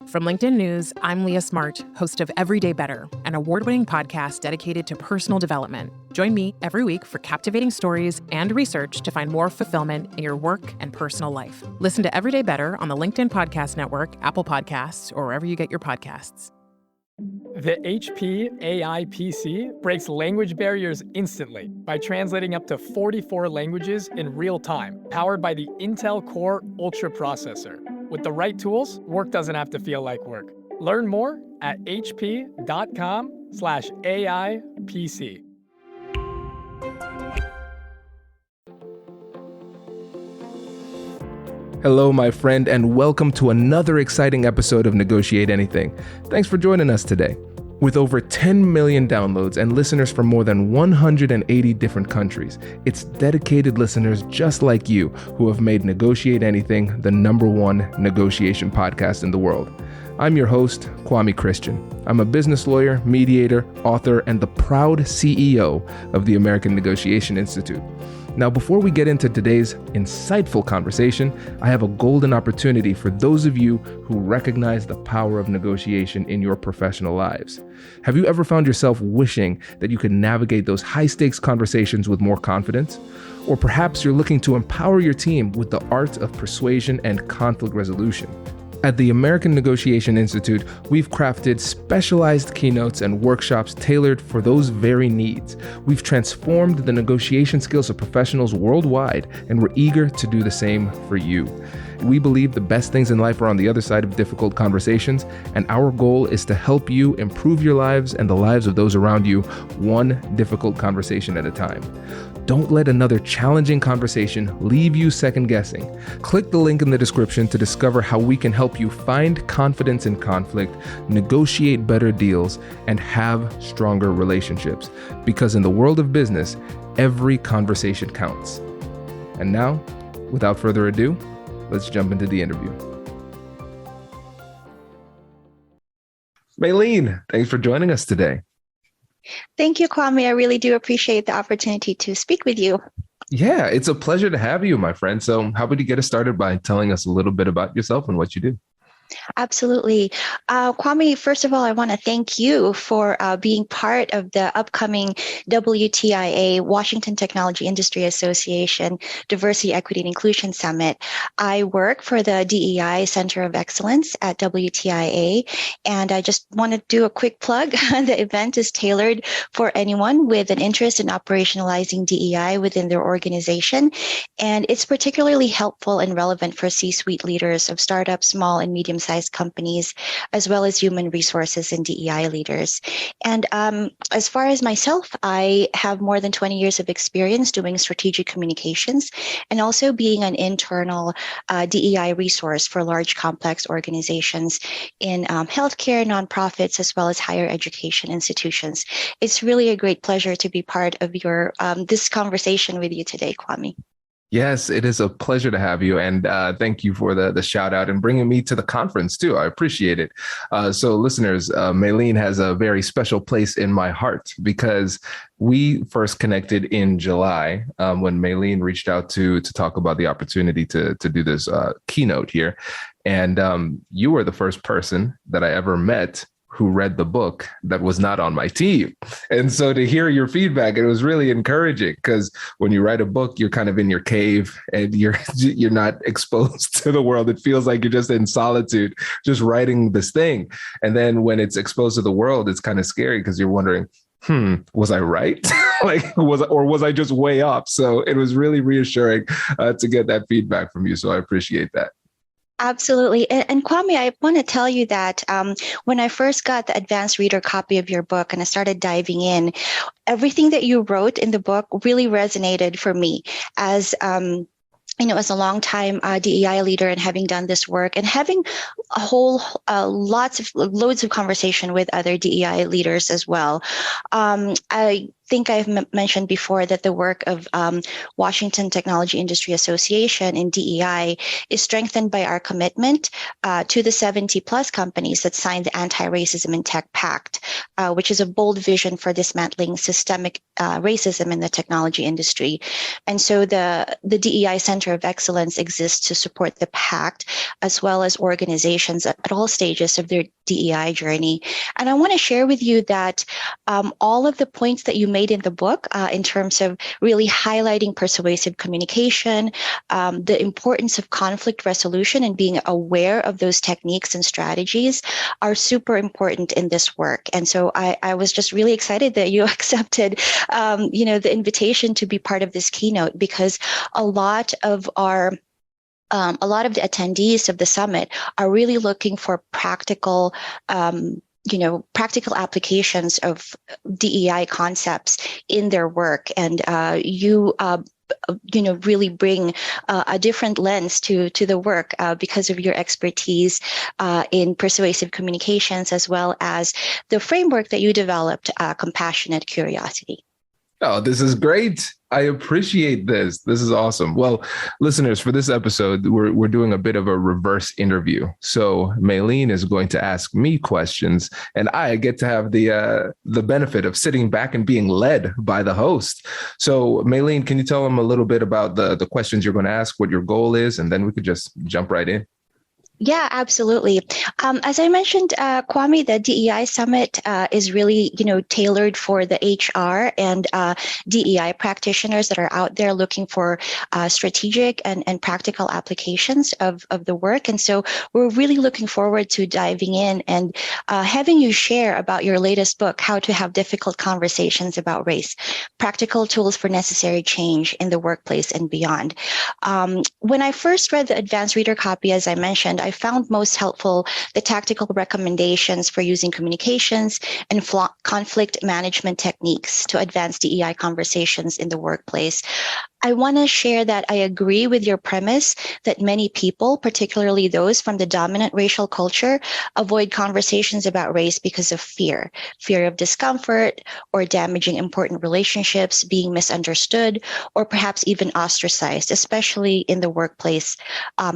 From LinkedIn News, I'm Leah Smart, host of Everyday Better, an award-winning podcast dedicated to personal development. Join me every week for captivating stories and research to find more fulfillment in your work and personal life. Listen to Everyday Better on the LinkedIn Podcast Network, Apple Podcasts, or wherever you get your podcasts. The HP AI PC breaks language barriers instantly by translating up to 44 languages in real time, powered by the Intel Core Ultra processor. With the right tools, work doesn't have to feel like work. Learn more at hp.com/AIPC. Hello, my friend, and welcome to another exciting episode of Negotiate Anything. Thanks for joining us today. With over 10 million downloads and listeners from more than 180 different countries, it's dedicated listeners just like you who have made Negotiate Anything the #1 negotiation podcast in the world. I'm your host, Kwame Christian. I'm a business lawyer, mediator, author, and the proud CEO of the American Negotiation Institute. Now, before we get into today's insightful conversation, I have a golden opportunity for those of you who recognize the power of negotiation in your professional lives. Have you ever found yourself wishing that you could navigate those high-stakes conversations with more confidence? Or perhaps you're looking to empower your team with the art of persuasion and conflict resolution. At the American Negotiation Institute, we've crafted specialized keynotes and workshops tailored for those very needs. We've transformed the negotiation skills of professionals worldwide, and we're eager to do the same for you. We believe the best things in life are on the other side of difficult conversations, and our goal is to help you improve your lives and the lives of those around you, one difficult conversation at a time. Don't let another challenging conversation leave you second guessing. Click the link in the description to discover how we can help you find confidence in conflict, negotiate better deals, and have stronger relationships. Because in the world of business, every conversation counts. And now, without further ado, let's jump into the interview. Maileen, thanks for joining us today. Thank you, Kwame. I really do appreciate the opportunity to speak with you. Yeah, it's a pleasure to have you, my friend. So how about you get us started by telling us a little bit about yourself and what you do? Absolutely. Kwame, first of all, I want to thank you for being part of the upcoming WTIA, Washington Technology Industry Association Diversity, Equity, and Inclusion Summit. I work for the DEI Center of Excellence at WTIA, and I just want to do a quick plug. The event is tailored for anyone with an interest in operationalizing DEI within their organization, and it's particularly helpful and relevant for C-suite leaders of startups, small and medium-sized companies, as well as human resources and DEI leaders. And as far as myself, I have more than 20 years of experience doing strategic communications and also being an internal DEI resource for large complex organizations in healthcare, nonprofits, as well as higher education institutions. It's really a great pleasure to be part of your this conversation with you today, Kwame. Yes, it is a pleasure to have you. And thank you for the shout out and bringing me to the conference, too. I appreciate it. So listeners, Maileen has a very special place in my heart because we first connected in July when Maileen reached out to talk about the opportunity to do this keynote here. And you were the first person that I ever met who read the book that was not on my team. And so to hear your feedback, it was really encouraging because when you write a book, you're kind of in your cave and you're not exposed to the world. It feels like you're just in solitude, just writing this thing. And then when it's exposed to the world, it's kind of scary because you're wondering, was I right? was I just way off? So it was really reassuring to get that feedback from you. So I appreciate that. Absolutely. And Kwame, I want to tell you that when I first got the advanced reader copy of your book and I started diving in, everything that you wrote in the book really resonated for me as as a longtime DEI leader and having done this work and having a whole loads of conversation with other DEI leaders as well. think I've mentioned before that the work of Washington Technology Industry Association in DEI is strengthened by our commitment to the 70 plus companies that signed the Anti-Racism in Tech Pact, which is a bold vision for dismantling systemic racism in the technology industry. And so the DEI Center of Excellence exists to support the pact, as well as organizations at all stages of their DEI journey. And I want to share with you that all of the points that you made in the book in terms of really highlighting persuasive communication, the importance of conflict resolution and being aware of those techniques and strategies are super important in this work. And so I was just really excited that you accepted, the invitation to be part of this keynote, because a lot of the attendees of the summit are really looking for practical applications of DEI concepts in their work. And you really bring a different lens to the work because of your expertise in persuasive communications, as well as the framework that you developed, compassionate curiosity. Oh, this is great. I appreciate this. This is awesome. Well, listeners, for this episode, we're doing a bit of a reverse interview. So Maileen is going to ask me questions, and I get to have the benefit of sitting back and being led by the host. So Maileen, can you tell them a little bit about the questions you're going to ask, what your goal is, and then we could just jump right in? Yeah, absolutely. As I mentioned, Kwame, the DEI Summit is really, tailored for the HR and DEI practitioners that are out there looking for strategic and practical applications of the work. And so we're really looking forward to diving in and having you share about your latest book, How to Have Difficult Conversations About Race, Practical Tools for Necessary Change in the Workplace and Beyond. When I first read the advanced reader copy, as I mentioned, I found most helpful the tactical recommendations for using communications and conflict management techniques to advance DEI conversations in the workplace. I want to share that I agree with your premise that many people, particularly those from the dominant racial culture, avoid conversations about race because of fear of discomfort or damaging important relationships, being misunderstood, or perhaps even ostracized, especially in the workplace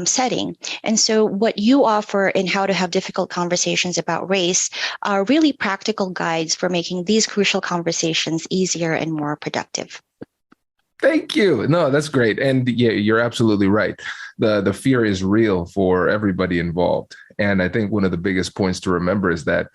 setting. And so what you offer in How to Have Difficult Conversations About Race are really practical guides for making these crucial conversations easier and more productive. Thank you. No, that's great. And yeah, you're absolutely right. The fear is real for everybody involved. And I think one of the biggest points to remember is that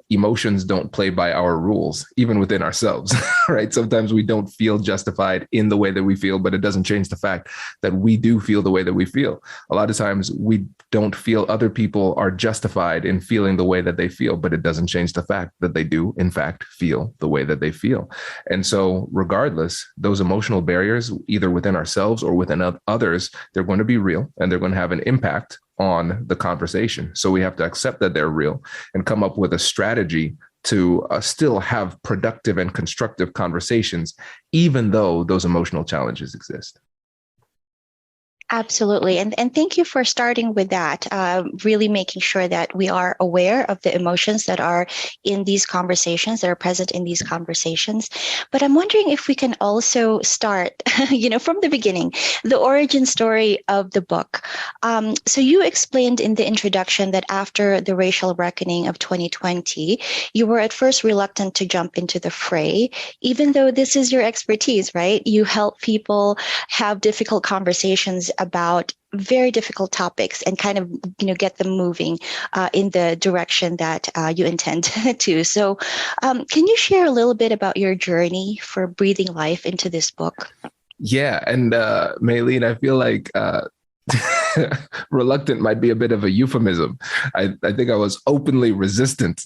emotions don't play by our rules, even within ourselves, right? Sometimes we don't feel justified in the way that we feel, but it doesn't change the fact that we do feel the way that we feel. A lot of times we don't feel other people are justified in feeling the way that they feel, but it doesn't change the fact that they do, in fact, feel the way that they feel. And so regardless, those emotional barriers, either within ourselves or within others, they're going to be real and they're going to have an impact on the conversation. So we have to accept that they're real and come up with a strategy to still have productive and constructive conversations, even though those emotional challenges exist. Absolutely. And thank you for starting with that, really making sure that we are aware of the emotions that are in these conversations, that are present in these conversations. But I'm wondering if we can also start, from the beginning, the origin story of the book. So you explained in the introduction that after the racial reckoning of 2020, you were at first reluctant to jump into the fray, even though this is your expertise, right? You help people have difficult conversations about very difficult topics and kind of, get them moving in the direction that you intend to. So can you share a little bit about your journey for breathing life into this book? Yeah. And Maileen, I feel like reluctant might be a bit of a euphemism. I think I was openly resistant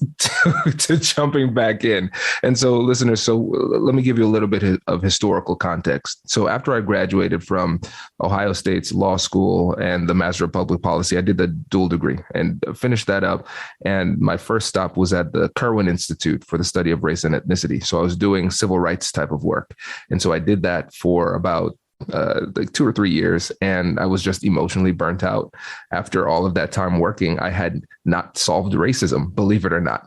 to jumping back in. And so listeners, so let me give you a little bit of historical context. So after I graduated from Ohio State's law school and the Master of Public Policy, I did the dual degree and finished that up. And my first stop was at the Kirwan Institute for the Study of Race and Ethnicity. So I was doing civil rights type of work. And so I did that for about like 2 or 3 years. And I was just emotionally burnt out. After all of that time working, I had not solved racism, believe it or not.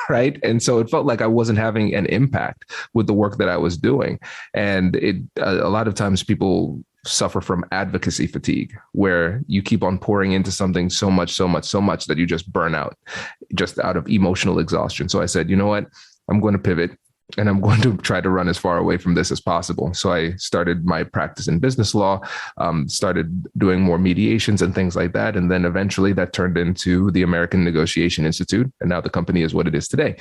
right? And so it felt like I wasn't having an impact with the work that I was doing. And a lot of times people suffer from advocacy fatigue, where you keep on pouring into something so much that you just burn out just out of emotional exhaustion. So I said, you know what, I'm going to pivot and I'm going to try to run as far away from this as possible. So I started my practice in business law, started doing more mediations and things like that. And then eventually that turned into the American Negotiation Institute. And now the company is what it is today.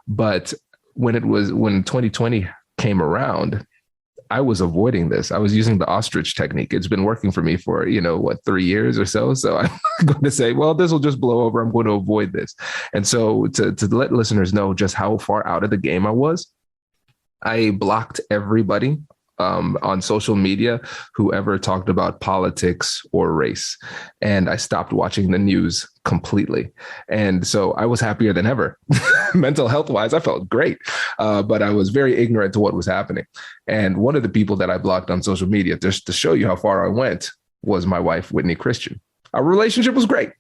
But when 2020 came around, I was avoiding this. I was using the ostrich technique. It's been working for me for, 3 years or so. So I'm going to say, well, this will just blow over. I'm going to avoid this. And so to let listeners know just how far out of the game I was, I blocked everybody on social media who ever talked about politics or race. And I stopped watching the news completely. And so I was happier than ever. Mental health wise, I felt great, but I was very ignorant to what was happening. And one of the people that I blocked on social media, just to show you how far I went, was my wife, Whitney Christian. Our relationship was great.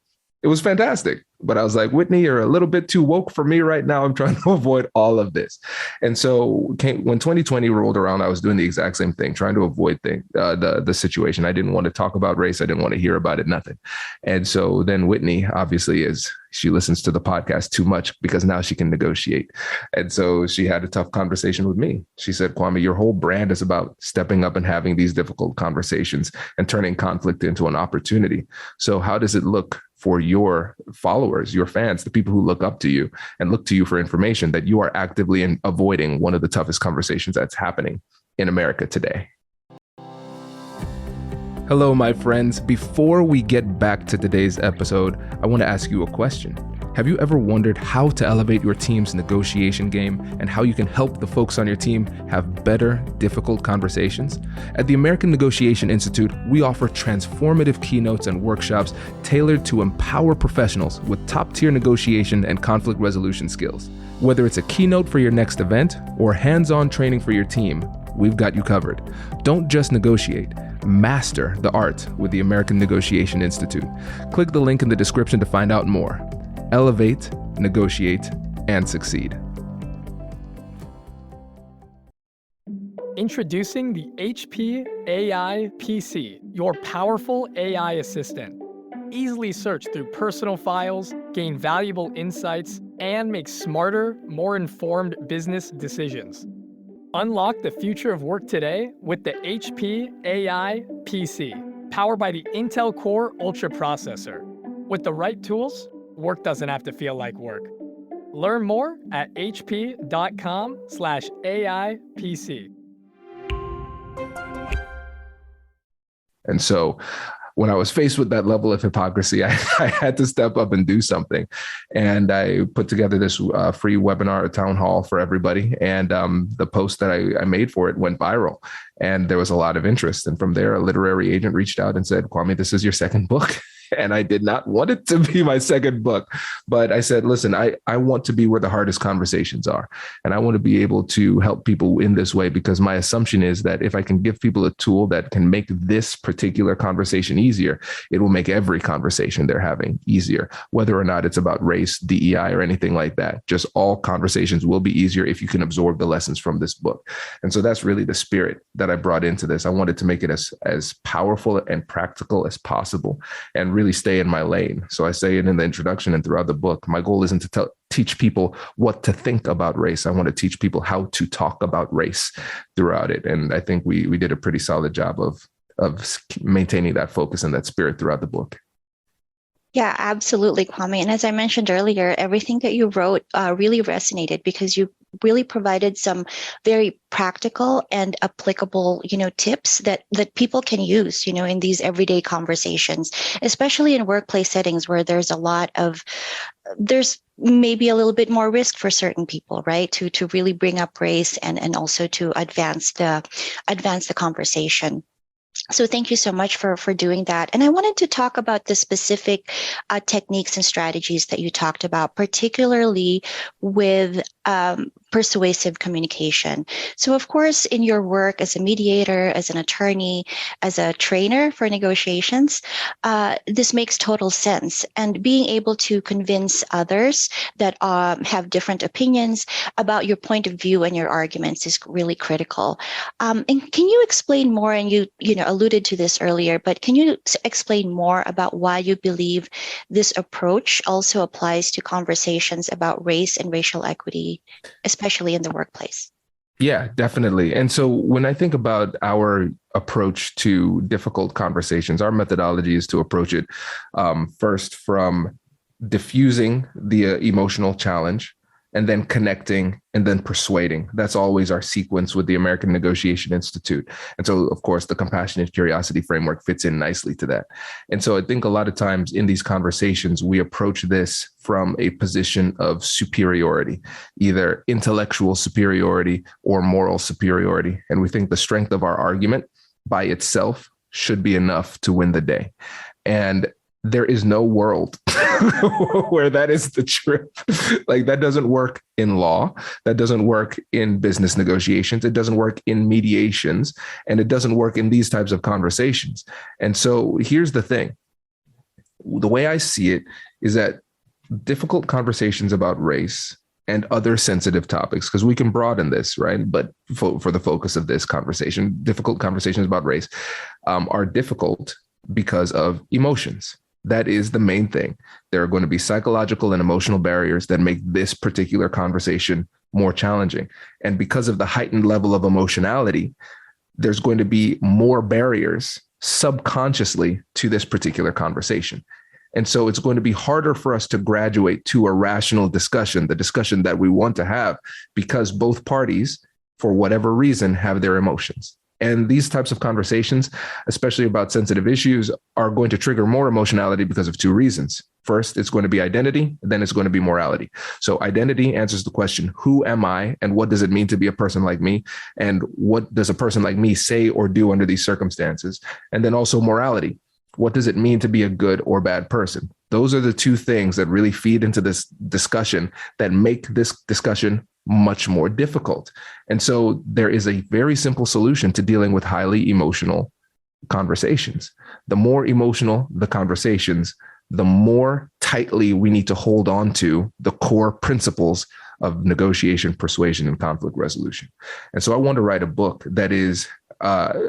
It was fantastic. But I was like, Whitney, you're a little bit too woke for me right now. I'm trying to avoid all of this. And so when 2020 rolled around, I was doing the exact same thing, trying to avoid the situation. I didn't want to talk about race. I didn't want to hear about it, nothing. And so then Whitney, obviously, she listens to the podcast too much because now she can negotiate. And so she had a tough conversation with me. She said, Kwame, your whole brand is about stepping up and having these difficult conversations and turning conflict into an opportunity. So how does it look for your followers, your fans, the people who look up to you and look to you for information, that you are actively avoiding one of the toughest conversations that's happening in America today? Hello, my friends. Before we get back to today's episode, I want to ask you a question. Have you ever wondered how to elevate your team's negotiation game and how you can help the folks on your team have better, difficult conversations? At the American Negotiation Institute, we offer transformative keynotes and workshops tailored to empower professionals with top-tier negotiation and conflict resolution skills. Whether it's a keynote for your next event or hands-on training for your team, we've got you covered. Don't just negotiate. Master the art with the American Negotiation Institute. Click the link in the description to find out more. Elevate, negotiate, and succeed. Introducing the HP AI PC, your powerful AI assistant. Easily search through personal files, gain valuable insights, and make smarter, more informed business decisions. Unlock the future of work today with the HP AI PC, powered by the Intel Core Ultra processor. With the right tools, work doesn't have to feel like work. Learn more at hp.com/AIPC. And so when I was faced with that level of hypocrisy, I had to step up and do something. And I put together this free webinar, a town hall for everybody. And the post that I made for it went viral. And there was a lot of interest. And from there, a literary agent reached out and said, Kwame, this is your second book. And I did not want it to be my second book. But I said, listen, I want to be where the hardest conversations are. And I want to be able to help people in this way, because my assumption is that if I can give people a tool that can make this particular conversation easier, it will make every conversation they're having easier, whether or not it's about race, DEI, or anything like that. Just all conversations will be easier if you can absorb the lessons from this book. And so that's really the spirit that I brought into this. I wanted to make it as powerful and practical as possible and really stay in my lane. So I say it in the introduction and throughout the book. My goal isn't to teach people what to think about race. I want to teach people how to talk about race throughout it. And I think we did a pretty solid job of maintaining that focus and that spirit throughout the book. Yeah, absolutely, Kwame. And as I mentioned earlier, everything that you wrote really resonated because you really provided some very practical and applicable, tips that people can use, in these everyday conversations, especially in workplace settings where there's maybe a little bit more risk for certain people, right? To really bring up race and also to advance the conversation. So thank you so much for doing that. And I wanted to talk about the specific techniques and strategies that you talked about, particularly with persuasive communication. So, of course, in your work as a mediator, as an attorney, as a trainer for negotiations, this makes total sense. And being able to convince others that have different opinions about your point of view and your arguments is really critical. And can you explain more? And you alluded to this earlier, but can you explain more about why you believe this approach also applies to conversations about race and racial equity, especially in the workplace? Yeah, definitely. And so when I think about our approach to difficult conversations, our methodology is to approach it first from diffusing the emotional challenge, and then connecting, and then persuading. That's always our sequence with the American Negotiation Institute. And so, of course, the compassionate curiosity framework fits in nicely to that. And so I think a lot of times in these conversations, we approach this from a position of superiority, either intellectual superiority or moral superiority. And we think the strength of our argument by itself should be enough to win the day. And there is no world where that is the truth. Like, that doesn't work in law. That doesn't work in business negotiations. It doesn't work in mediations, and it doesn't work in these types of conversations. And so here's the thing. The way I see it is that difficult conversations about race and other sensitive topics, because we can broaden this, right? But for the focus of this conversation, difficult conversations about race are difficult because of emotions. That is the main thing. There are going to be psychological and emotional barriers that make this particular conversation more challenging. And because of the heightened level of emotionality, there's going to be more barriers subconsciously to this particular conversation. And so it's going to be harder for us to graduate to a rational discussion, the discussion that we want to have, because both parties, for whatever reason, have their emotions. And these types of conversations, especially about sensitive issues, are going to trigger more emotionality because of two reasons. First, it's going to be identity, then it's going to be morality. So identity answers the question, who am I, and what does it mean to be a person like me? And what does a person like me say or do under these circumstances? And then also morality. What does it mean to be a good or bad person? Those are the two things that really feed into this discussion that make this discussion much more difficult. And so there is a very simple solution to dealing with highly emotional conversations. The more emotional the conversations, the more tightly we need to hold on to the core principles of negotiation, persuasion, and conflict resolution. And so I want to write a book that is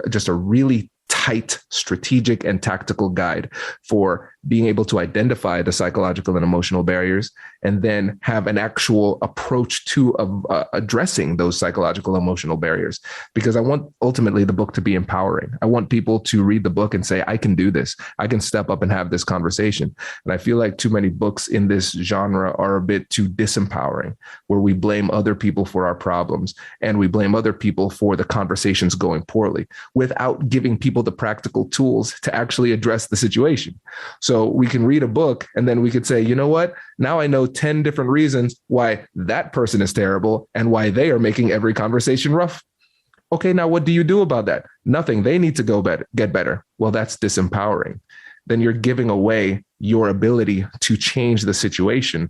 just a really tight, strategic, and tactical guide for being able to identify the psychological and emotional barriers, and then have an actual approach to addressing those psychological emotional barriers. Because I want ultimately the book to be empowering. I want people to read the book and say, I can do this. I can step up and have this conversation. And I feel like too many books in this genre are a bit too disempowering, where we blame other people for our problems and we blame other people for the conversations going poorly without giving people the practical tools to actually address the situation. So we can read a book and then we could say, you know what? Now I know 10 different reasons why that person is terrible and why they are making every conversation rough. Okay, now what do you do about that? Nothing. They need to get better. Well, that's disempowering. Then you're giving away your ability to change the situation,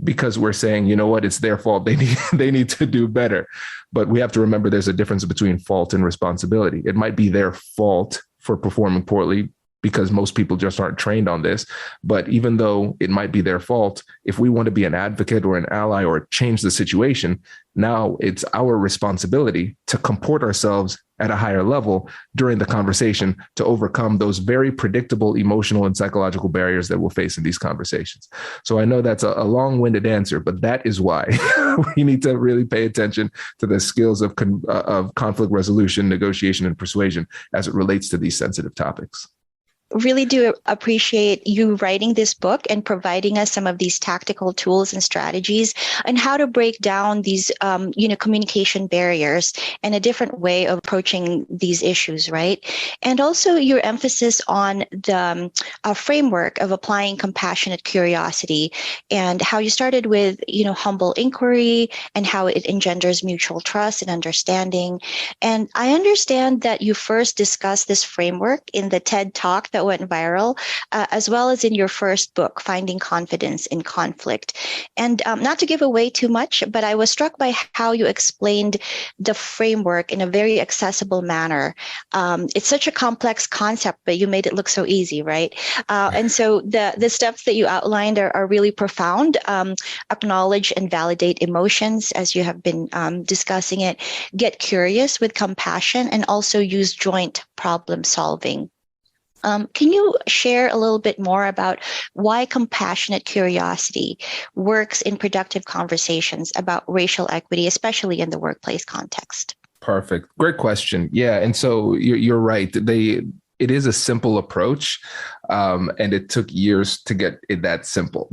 because we're saying, you know what, it's their fault. They need to do better. But we have to remember there's a difference between fault and responsibility. It might be their fault for performing poorly because most people just aren't trained on this. But even though it might be their fault, if we want to be an advocate or an ally or change the situation, now it's our responsibility to comport ourselves at a higher level during the conversation to overcome those very predictable emotional and psychological barriers that we'll face in these conversations. So I know that's a long-winded answer, but that is why we need to really pay attention to the skills of conflict resolution, negotiation, and persuasion as it relates to these sensitive topics. Really do appreciate you writing this book and providing us some of these tactical tools and strategies and how to break down these, communication barriers and a different way of approaching these issues, right? And also your emphasis on the framework of applying compassionate curiosity and how you started with, humble inquiry and how it engenders mutual trust and understanding. And I understand that you first discussed this framework in the TED Talk that went viral, as well as in your first book, Finding Confidence in Conflict. And not to give away too much, but I was struck by how you explained the framework in a very accessible manner. It's such a complex concept, but you made it look so easy, right? And so the steps that you outlined are really profound. Acknowledge and validate emotions as you have been discussing it. Get curious with compassion, and also use joint problem solving. Can you share a little bit more about why compassionate curiosity works in productive conversations about racial equity, especially in the workplace context? Perfect. Great question. Yeah. And so you're right. It is a simple approach. And it took years to get it that simple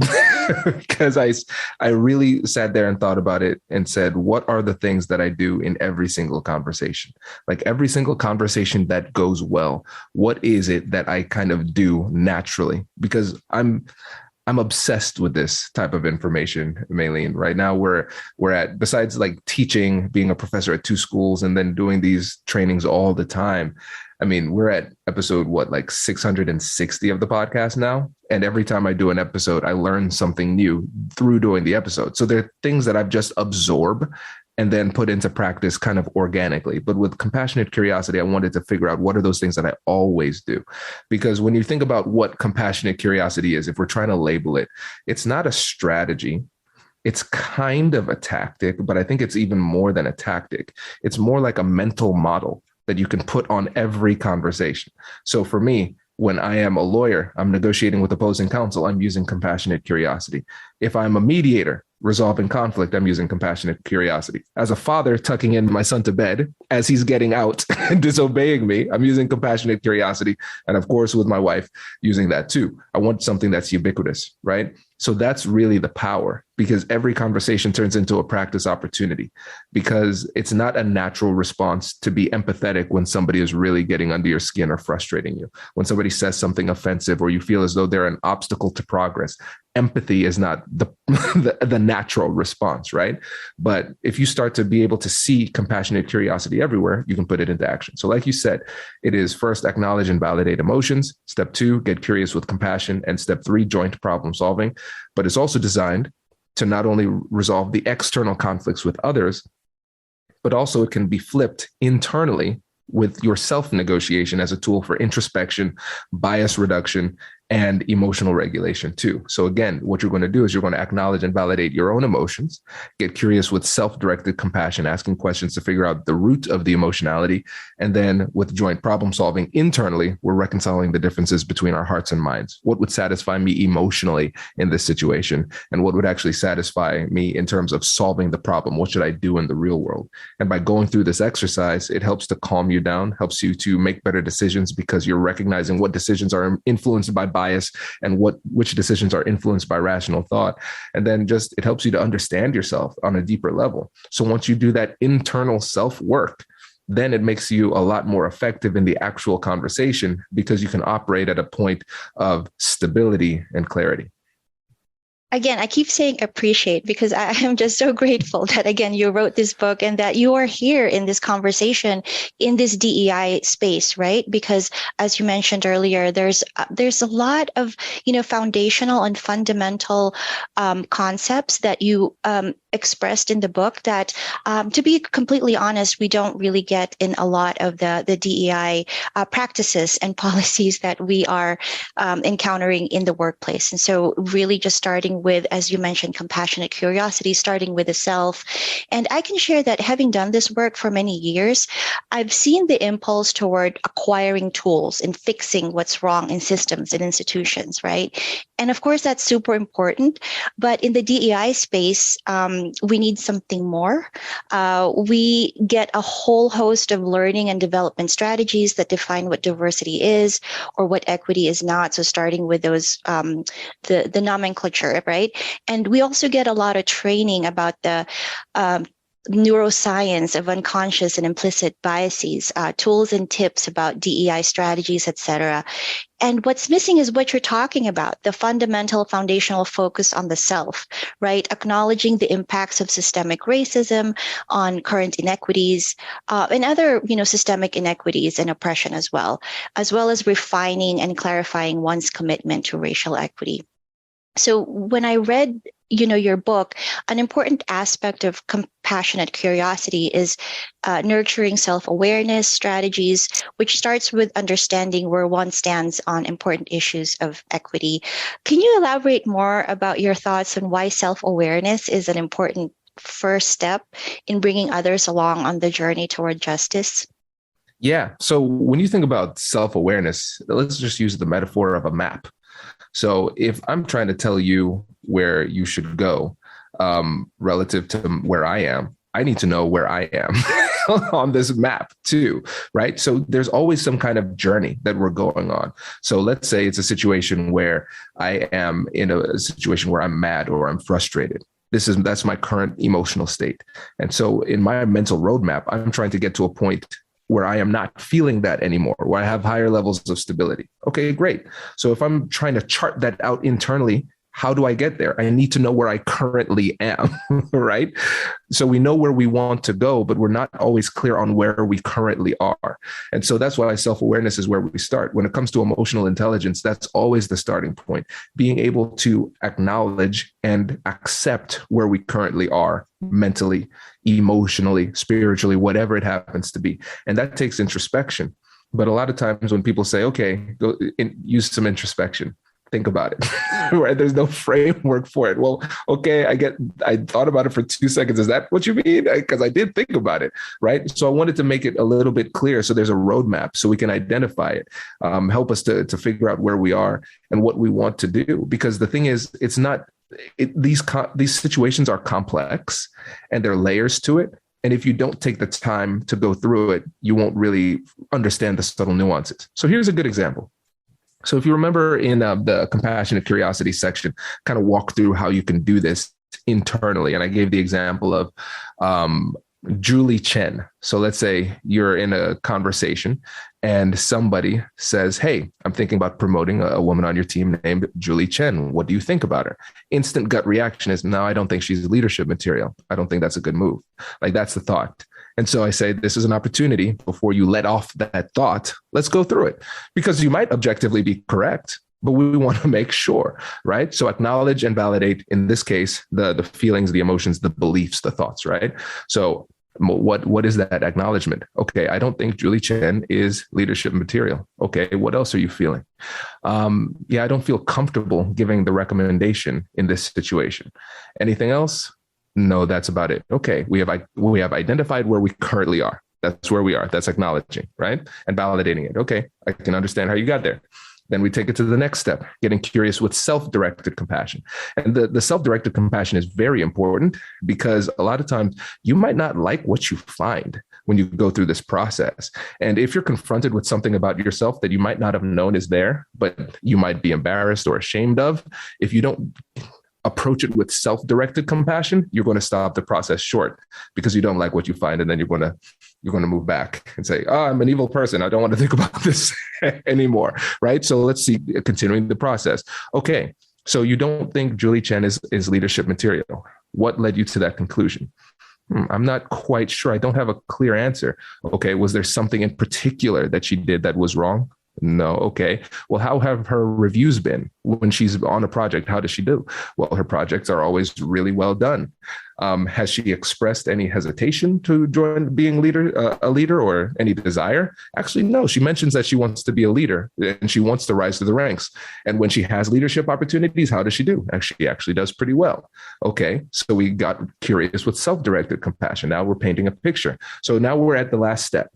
because I really sat there and thought about it and said, what are the things that I do in every single conversation? Like every single conversation that goes well, what is it that I kind of do naturally? Because I'm obsessed with this type of information, Maileen. Right now, we're at, besides like teaching, being a professor at 2 schools, and then doing these trainings all the time. I mean, we're at episode, like 660 of the podcast now. And every time I do an episode, I learn something new through doing the episode. So there are things that I've just absorbed and then put into practice kind of organically. But with compassionate curiosity, I wanted to figure out what are those things that I always do. Because when you think about what compassionate curiosity is, if we're trying to label it, it's not a strategy. It's kind of a tactic, but I think it's even more than a tactic. It's more like a mental model that you can put on every conversation. So for me, when I am a lawyer, I'm negotiating with opposing counsel, I'm using compassionate curiosity. If I'm a mediator resolving conflict, I'm using compassionate curiosity. As a father tucking in my son to bed as he's getting out and disobeying me, I'm using compassionate curiosity. And of course, with my wife, using that too. I want something that's ubiquitous, right? So that's really the power, because every conversation turns into a practice opportunity, because it's not a natural response to be empathetic when somebody is really getting under your skin or frustrating you. When somebody says something offensive or you feel as though they're an obstacle to progress, empathy is not the natural response, right? But if you start to be able to see compassionate curiosity everywhere, you can put it into action. So like you said, it is first, acknowledge and validate emotions. Step 2, get curious with compassion. And step 3, joint problem solving. But it's also designed to not only resolve the external conflicts with others, but also it can be flipped internally with your self-negotiation as a tool for introspection, bias reduction, and emotional regulation too. So again, what you're going to do is you're going to acknowledge and validate your own emotions, get curious with self-directed compassion, asking questions to figure out the root of the emotionality. And then with joint problem solving internally, we're reconciling the differences between our hearts and minds. What would satisfy me emotionally in this situation? And what would actually satisfy me in terms of solving the problem? What should I do in the real world? And by going through this exercise, it helps to calm you down, helps you to make better decisions, because you're recognizing what decisions are influenced by bias and which decisions are influenced by rational thought. And then just it helps you to understand yourself on a deeper level. So once you do that internal self-work, then it makes you a lot more effective in the actual conversation, because you can operate at a point of stability and clarity. Again, I keep saying appreciate, because I am just so grateful that, again, you wrote this book and that you are here in this conversation in this DEI space, right? Because as you mentioned earlier, there's a lot of, foundational and fundamental concepts that you expressed in the book that, to be completely honest, we don't really get in a lot of the DEI practices and policies that we are encountering in the workplace. And so really just starting with, as you mentioned, compassionate curiosity, starting with the self. And I can share that having done this work for many years, I've seen the impulse toward acquiring tools and fixing what's wrong in systems and institutions, right? And of course, that's super important. But in the DEI space, we need something more. We get a whole host of learning and development strategies that define what diversity is or what equity is not. So starting with those, the nomenclature, right? And we also get a lot of training about the neuroscience of unconscious and implicit biases, tools and tips about DEI strategies, etc. And what's missing is what you're talking about, the fundamental foundational focus on the self, right? Acknowledging the impacts of systemic racism on current inequities and other, systemic inequities and oppression as well as refining and clarifying one's commitment to racial equity. So when I read, your book, an important aspect of compassionate curiosity is nurturing self-awareness strategies, which starts with understanding where one stands on important issues of equity. Can you elaborate more about your thoughts on why self-awareness is an important first step in bringing others along on the journey toward justice? Yeah. So when you think about self-awareness, let's just use the metaphor of a map. So if I'm trying to tell you where you should go relative to where I need to know where I am on this map too, right? So there's always some kind of journey that we're going on. So let's say it's a situation where I am in a situation where I'm mad or I'm frustrated. That's my current emotional state. And so in my mental roadmap, I'm trying to get to a point where I am not feeling that anymore, where I have higher levels of stability. Okay, great. So if I'm trying to chart that out internally, how do I get there? I need to know where I currently am, right? So we know where we want to go, but we're not always clear on where we currently are. And so that's why self-awareness is where we start. When it comes to emotional intelligence, that's always the starting point. Being able to acknowledge and accept where we currently are mentally, emotionally, spiritually, whatever it happens to be. And that takes introspection. But a lot of times when people say, okay, go use some introspection, think about it, right? There's no framework for it. Well, okay, I thought about it for 2 seconds. Is that what you mean? Because I did think about it, right? So I wanted to make it a little bit clear. So there's a roadmap so we can identify it, help us to figure out where we are and what we want to do. Because the thing is, these situations are complex and there are layers to it. And if you don't take the time to go through it, you won't really understand the subtle nuances. So here's a good example. So if you remember in the compassionate curiosity section, kind of walk through how you can do this internally. And I gave the example of Julie Chen. So let's say you're in a conversation and somebody says, hey, I'm thinking about promoting a woman on your team named Julie Chen. What do you think about her? Instant gut reaction is, no, I don't think she's leadership material. I don't think that's a good move. Like that's the thought. And so I say, this is an opportunity before you let off that thought. Let's go through it because you might objectively be correct, but we want to make sure, right? So acknowledge and validate, in this case, the feelings, the emotions, the beliefs, the thoughts, right? So what is that acknowledgement? Okay, I don't think Julie Chen is leadership material. Okay, what else are you feeling? Yeah, I don't feel comfortable giving the recommendation in this situation. Anything else? No, that's about it. Okay, we have identified where we currently are. That's where we are. That's acknowledging, right? And validating it. Okay, I can understand how you got there. Then we take it to the next step, getting curious with self-directed compassion. And the self-directed compassion is very important because a lot of times you might not like what you find when you go through this process. And if you're confronted with something about yourself that you might not have known is there, but you might be embarrassed or ashamed of, if you don't approach it with self-directed compassion, you're going to stop the process short because you don't like what you find. And then you're going to move back and say, oh, I'm an evil person. I don't want to think about this anymore. Right. So let's see, continuing the process. Okay. So you don't think Julie Chen is leadership material. What led you to that conclusion? I'm not quite sure. I don't have a clear answer. Okay. Was there something in particular that she did that was wrong? No. Okay. Well, how have her reviews been when she's on a project? How does she do? Well, her projects are always really well done. Has she expressed any hesitation to join being a leader or any desire? Actually, no. She mentions that she wants to be a leader and she wants to rise to the ranks. And when she has leadership opportunities, how does she do? She actually does pretty well. Okay. So we got curious with self-directed compassion. Now we're painting a picture. So now we're at the last step.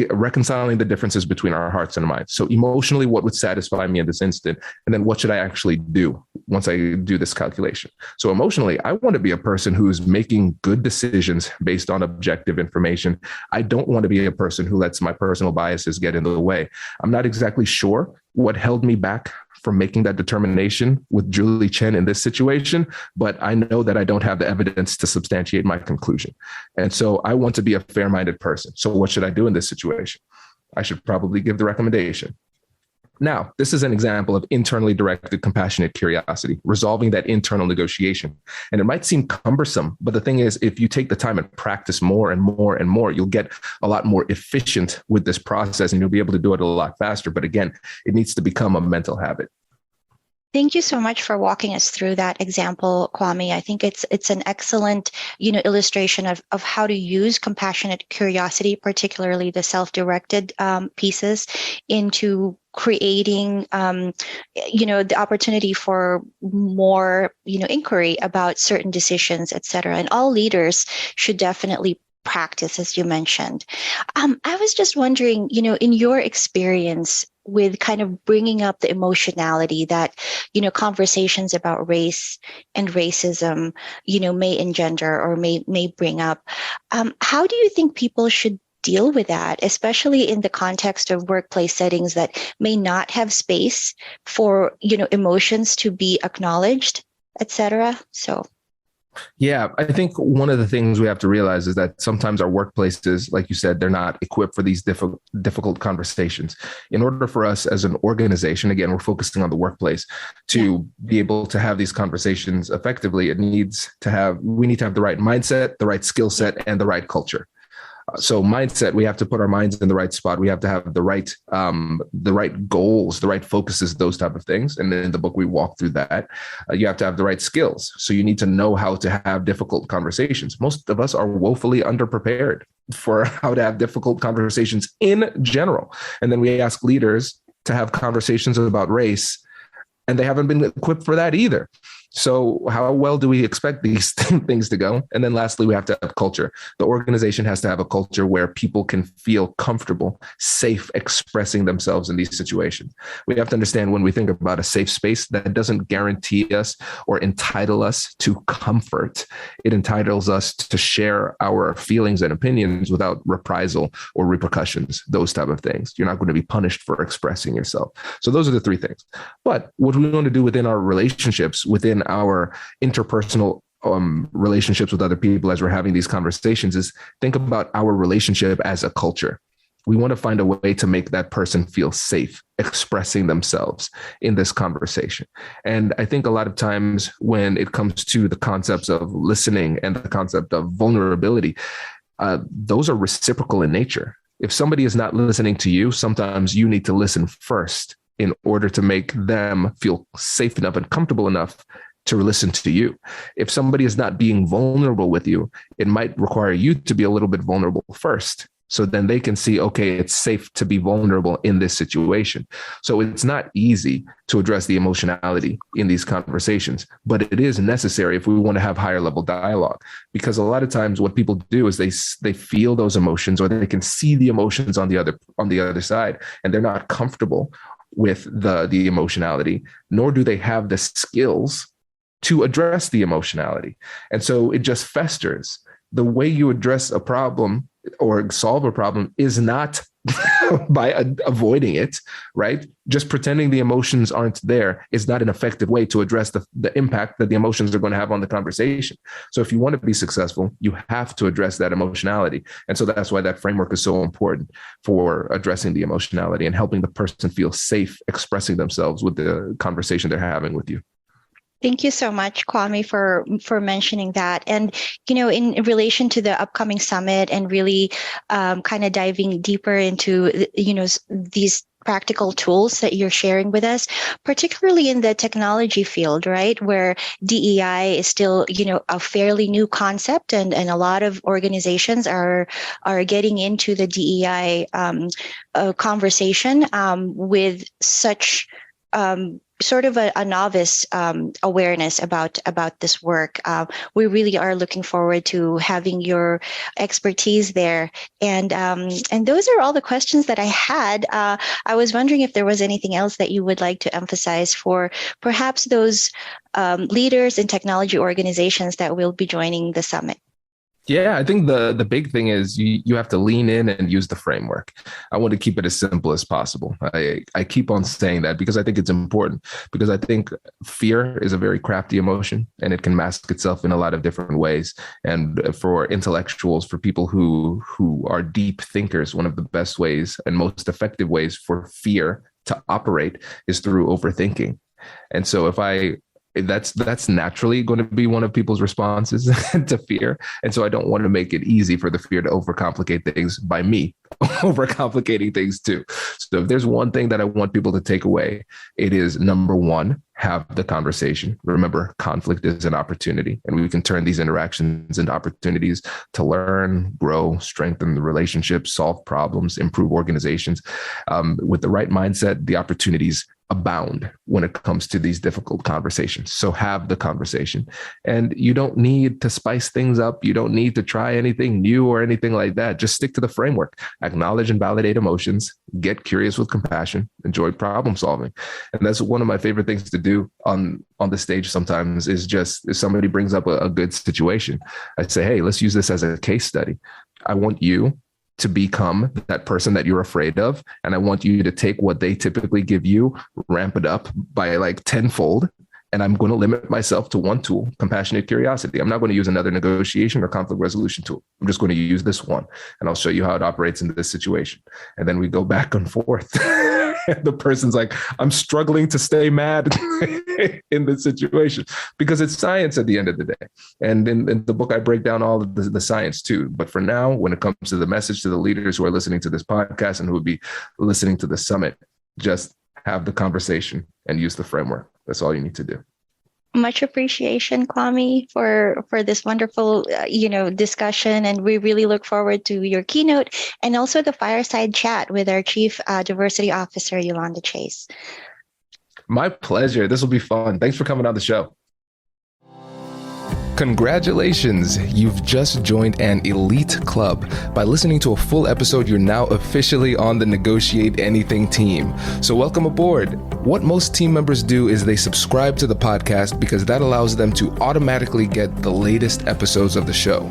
Reconciling the differences between our hearts and minds. So emotionally, what would satisfy me in this instant? And then what should I actually do once I do this calculation? So emotionally, I want to be a person who's making good decisions based on objective information. I don't want to be a person who lets my personal biases get in the way. I'm not exactly sure what held me back from making that determination with Julie Chen in this situation, but I know that I don't have the evidence to substantiate my conclusion. And so I want to be a fair-minded person. So what should I do in this situation? I should probably give the recommendation. Now, this is an example of internally directed compassionate curiosity, resolving that internal negotiation. And it might seem cumbersome, but the thing is, if you take the time and practice more and more and more, you'll get a lot more efficient with this process and you'll be able to do it a lot faster. But again, it needs to become a mental habit. Thank you so much for walking us through that example, Kwame. I think it's an excellent, illustration of how to use compassionate curiosity, particularly the self-directed pieces, into creating, the opportunity for more, inquiry about certain decisions, et cetera. And all leaders should definitely practice, as you mentioned. I was just wondering, in your experience with kind of bringing up the emotionality that, conversations about race and racism, may engender or may bring up, how do you think people should deal with that, especially in the context of workplace settings that may not have space for, emotions to be acknowledged, et cetera? So. Yeah, I think one of the things we have to realize is that sometimes our workplaces, like you said, they're not equipped for these difficult conversations. In order for us as an organization, again, we're focusing on the workplace, to be able to have these conversations effectively, we need to have the right mindset, the right skill set, and the right culture. So mindset, we have to put our minds in the right spot. We have to have the right goals, the right focuses, those type of things. And then in the book, we walk through that. You have to have the right skills. So you need to know how to have difficult conversations. Most of us are woefully underprepared for how to have difficult conversations in general. And then we ask leaders to have conversations about race, and they haven't been equipped for that either. So how well do we expect these things to go? And then lastly, we have to have culture. The organization has to have a culture where people can feel comfortable, safe expressing themselves in these situations. We have to understand, when we think about a safe space, that doesn't guarantee us or entitle us to comfort. It entitles us to share our feelings and opinions without reprisal or repercussions, those type of things. You're not going to be punished for expressing yourself. So those are the three things. But what we want to do within our relationships, within our interpersonal relationships with other people as we're having these conversations, is think about our relationship as a culture. We want to find a way to make that person feel safe expressing themselves in this conversation. And I think a lot of times when it comes to the concepts of listening and the concept of vulnerability, those are reciprocal in nature. If somebody is not listening to you, sometimes you need to listen first in order to make them feel safe enough and comfortable enough to listen to you. If somebody is not being vulnerable with you, it might require you to be a little bit vulnerable first. So then they can see, okay, it's safe to be vulnerable in this situation. So it's not easy to address the emotionality in these conversations, but it is necessary if we want to have higher level dialogue. Because a lot of times what people do is they feel those emotions, or they can see the emotions on the other side, and they're not comfortable with the emotionality, nor do they have the skills to address the emotionality. And so it just festers. The way you address a problem or solve a problem is not by avoiding it, right? Just pretending the emotions aren't there is not an effective way to address the impact that the emotions are going to have on the conversation. So if you want to be successful, you have to address that emotionality. And so that's why that framework is so important for addressing the emotionality and helping the person feel safe expressing themselves with the conversation they're having with you. Thank you so much, Kwame, for mentioning that. And, in relation to the upcoming summit and really kind of diving deeper into, these practical tools that you're sharing with us, particularly in the technology field, right, where DEI is still, a fairly new concept, and a lot of organizations are getting into the DEI conversation with such sort of a novice awareness about this work. We really are looking forward to having your expertise there. And those are all the questions that I had. I was wondering if there was anything else that you would like to emphasize for perhaps those leaders in technology organizations that will be joining the summit. Yeah, I think the big thing is you have to lean in and use the framework. I want to keep it as simple as possible. I keep on saying that because I think it's important, because I think fear is a very crafty emotion and it can mask itself in a lot of different ways. And for intellectuals, for people who are deep thinkers, one of the best ways and most effective ways for fear to operate is through overthinking. And so if I That's naturally going to be one of people's responses to fear. And so I don't want to make it easy for the fear to overcomplicate things by me overcomplicating things too. So if there's one thing that I want people to take away, it is number one, have the conversation. Remember, conflict is an opportunity, and we can turn these interactions into opportunities to learn, grow, strengthen the relationships, solve problems, improve organizations. With the right mindset, the opportunities abound when it comes to these difficult conversations. So have the conversation. And you don't need to spice things up. You don't need to try anything new or anything like that. Just stick to the framework. Acknowledge and validate emotions, get curious with compassion, enjoy problem solving. And that's one of my favorite things to do on the stage sometimes is just if somebody brings up a good situation, I say, hey, let's use this as a case study. I want you to become that person that you're afraid of. And I want you to take what they typically give you, ramp it up by like tenfold. And I'm going to limit myself to one tool, compassionate curiosity. I'm not going to use another negotiation or conflict resolution tool. I'm just going to use this one. And I'll show you how it operates in this situation. And then we go back and forth. The person's like, I'm struggling to stay mad in this situation because it's science at the end of the day. And in the book, I break down all of the science too. But for now, when it comes to the message to the leaders who are listening to this podcast and who would be listening to the summit, just have the conversation and use the framework. That's all you need to do. Much appreciation, Kwame, for this wonderful, discussion. And we really look forward to your keynote and also the fireside chat with our Chief Diversity Officer, Yolanda Chase. My pleasure. This will be fun. Thanks for coming on the show. Congratulations, you've just joined an elite club. By listening to a full episode, you're now officially on the Negotiate Anything team. So welcome aboard. What most team members do is they subscribe to the podcast because that allows them to automatically get the latest episodes of the show.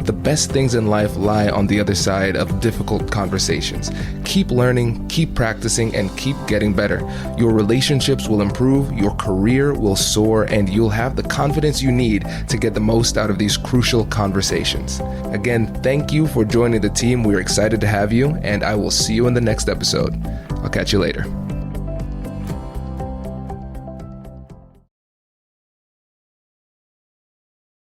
The best things in life lie on the other side of difficult conversations. Keep learning, keep practicing, and keep getting better. Your relationships will improve, your career will soar, and you'll have the confidence you need to get the most out of these crucial conversations. Again, thank you for joining the team. We're excited to have you, and I will see you in the next episode. I'll catch you later.